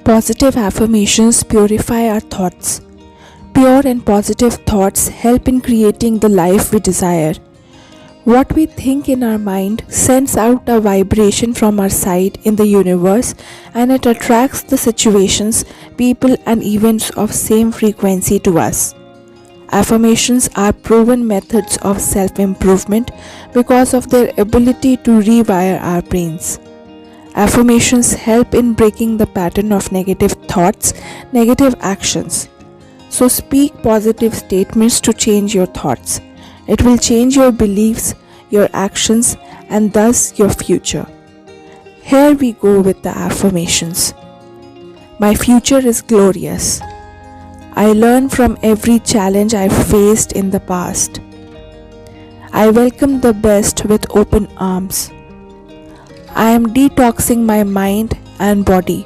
Positive affirmations purify our thoughts. Pure and positive thoughts help in creating the life we desire. What we think in our mind sends out a vibration from our side in the universe, and it attracts the situations, people and events of same frequency to us. Affirmations are proven methods of self-improvement because of their ability to rewire our brains. Affirmations help in breaking the pattern of negative thoughts, negative actions. So speak positive statements to change your thoughts. It will change your beliefs, your actions, and thus your future. Here we go with the affirmations. My future is glorious. I learn from every challenge I faced in the past. I welcome the best with open arms. I am detoxing my mind and body.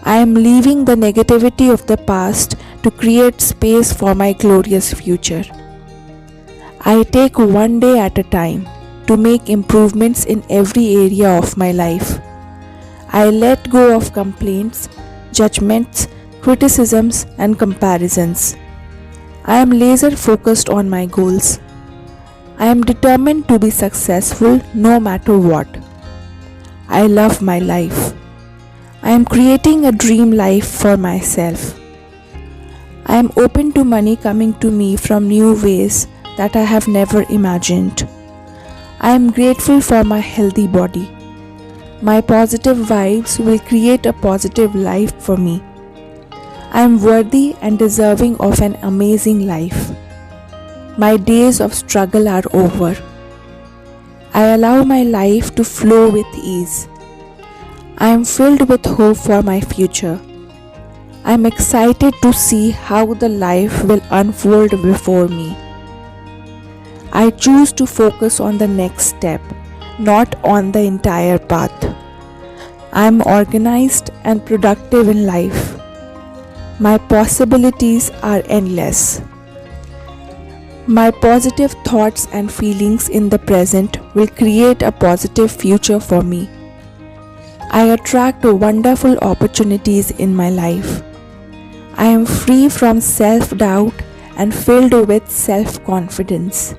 I am leaving the negativity of the past to create space for my glorious future. I take one day at a time to make improvements in every area of my life. I let go of complaints, judgments, criticisms, and comparisons. I am laser focused on my goals. I am determined to be successful no matter what. I love my life. I am creating a dream life for myself. I am open to money coming to me from new ways that I have never imagined. I am grateful for my healthy body. My positive vibes will create a positive life for me. I am worthy and deserving of an amazing life. My days of struggle are over. I allow my life to flow with ease. I am filled with hope for my future. I am excited to see how the life will unfold before me. I choose to focus on the next step, not on the entire path. I am organized and productive in life. My possibilities are endless. My positive thoughts and feelings in the present will create a positive future for me. I attract wonderful opportunities in my life. I am free from self-doubt and filled with self-confidence.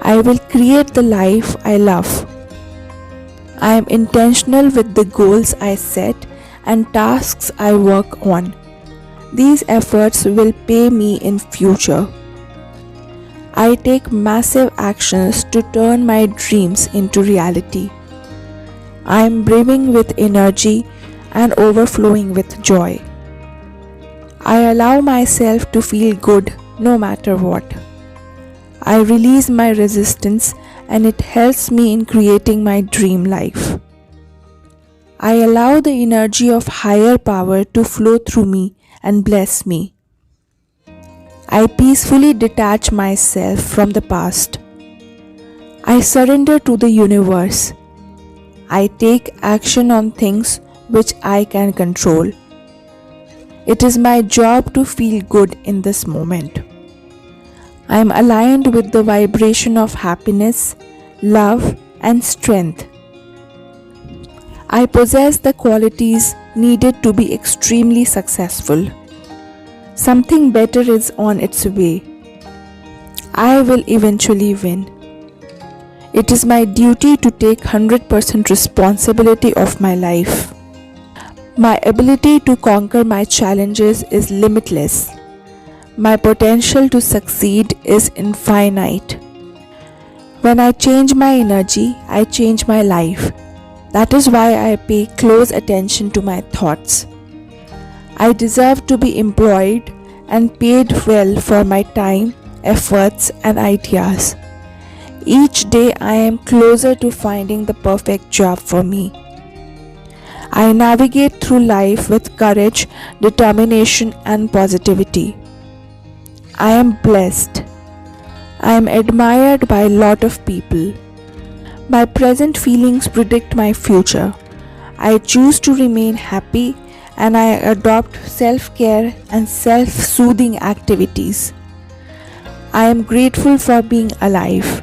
I will create the life I love. I am intentional with the goals I set and tasks I work on. These efforts will pay me in future. I take massive actions to turn my dreams into reality. I am brimming with energy and overflowing with joy. I allow myself to feel good no matter what. I release my resistance and it helps me in creating my dream life. I allow the energy of higher power to flow through me and bless me. I peacefully detach myself from the past. I surrender to the universe. I take action on things which I can control. It is my job to feel good in this moment. I am aligned with the vibration of happiness, love, and strength. I possess the qualities needed to be extremely successful. Something better is on its way. I will eventually win. It is my duty to take 100% responsibility of my life. My ability to conquer my challenges is limitless. My potential to succeed is infinite. When I change my energy, I change my life. That is why I pay close attention to my thoughts. I deserve to be employed and paid well for my time, efforts, and ideas. Each day I am closer to finding the perfect job for me. I navigate through life with courage, determination, and positivity. I am blessed. I am admired by a lot of people. My present feelings predict my future. I choose to remain happy and I adopt self-care and self-soothing activities. I am grateful for being alive.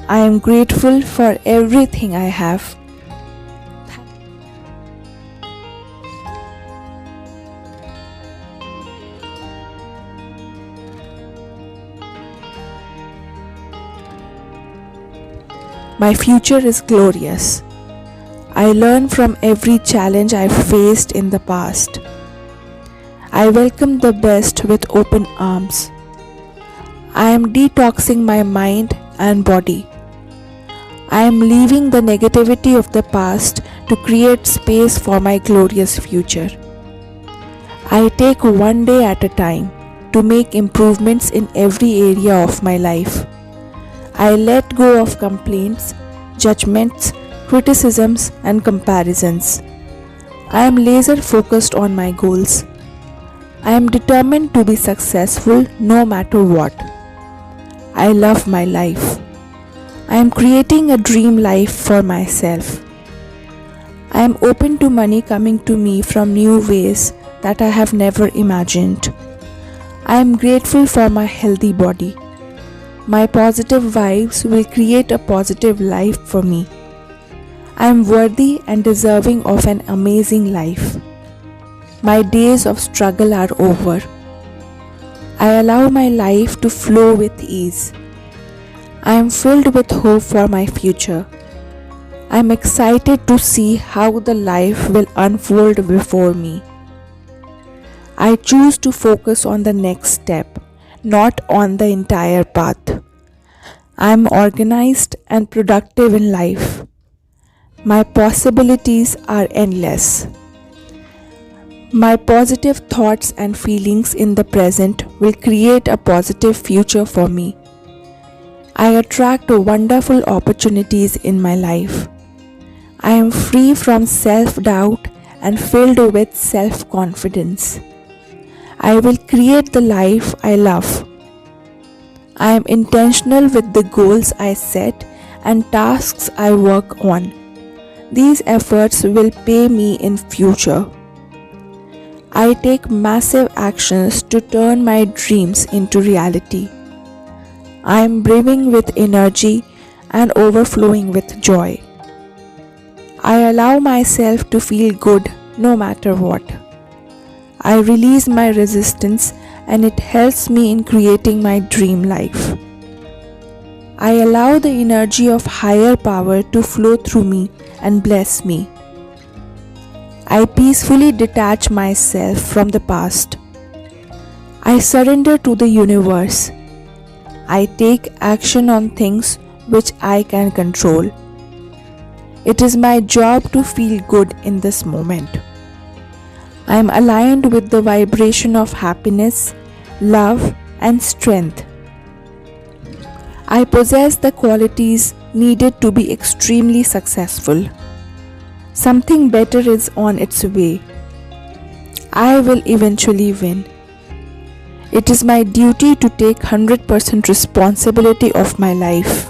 I am grateful for everything I have. My future is glorious. I learn from every challenge I've faced in the past. I welcome the best with open arms. I am detoxing my mind and body. I am leaving the negativity of the past to create space for my glorious future. I take one day at a time to make improvements in every area of my life. I let go of complaints, judgments, criticisms, and comparisons. I am laser focused on my goals. I am determined to be successful no matter what. I love my life. I am creating a dream life for myself. I am open to money coming to me from new ways that I have never imagined. I am grateful for my healthy body. My positive vibes will create a positive life for me. I am worthy and deserving of an amazing life. My days of struggle are over. I allow my life to flow with ease. I am filled with hope for my future. I am excited to see how the life will unfold before me. I choose to focus on the next step, not on the entire path. I am organized and productive in life. My possibilities are endless. My positive thoughts and feelings in the present will create a positive future for me. I attract wonderful opportunities in my life. I am free from self-doubt and filled with self-confidence. I will create the life I love. I am intentional with the goals I set and tasks I work on. These efforts will pay me in future. I take massive actions to turn my dreams into reality. I am brimming with energy and overflowing with joy. I allow myself to feel good no matter what. I release my resistance and it helps me in creating my dream life. I allow the energy of higher power to flow through me and bless me. I peacefully detach myself from the past. I surrender to the universe. I take action on things which I can control. It is my job to feel good in this moment. I am aligned with the vibration of happiness, love, and strength. I possess the qualities needed to be extremely successful. Something better is on its way. I will eventually win. It is my duty to take 100% responsibility of my life.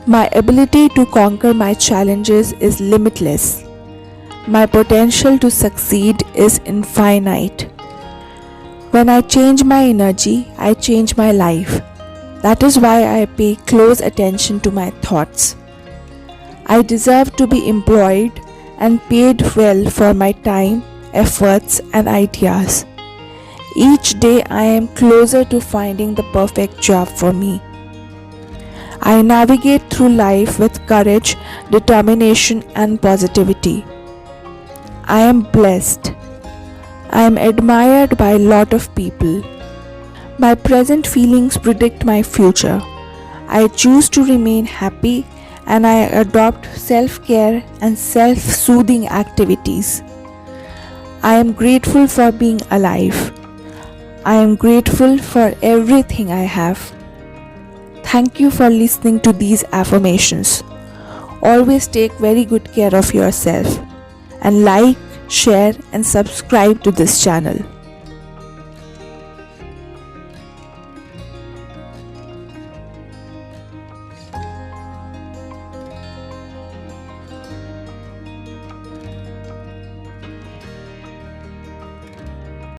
My ability to conquer my challenges is limitless. My potential to succeed is infinite. When I change my energy, I change my life. That is why I pay close attention to my thoughts. I deserve to be employed and paid well for my time, efforts, and ideas. Each day I am closer to finding the perfect job for me. I navigate through life with courage, determination, and positivity. I am blessed. I am admired by a lot of people. My present feelings predict my future. I choose to remain happy and I adopt self-care and self-soothing activities. I am grateful for being alive. I am grateful for everything I have. Thank you for listening to these affirmations. Always take very good care of yourself and like, share and subscribe to this channel.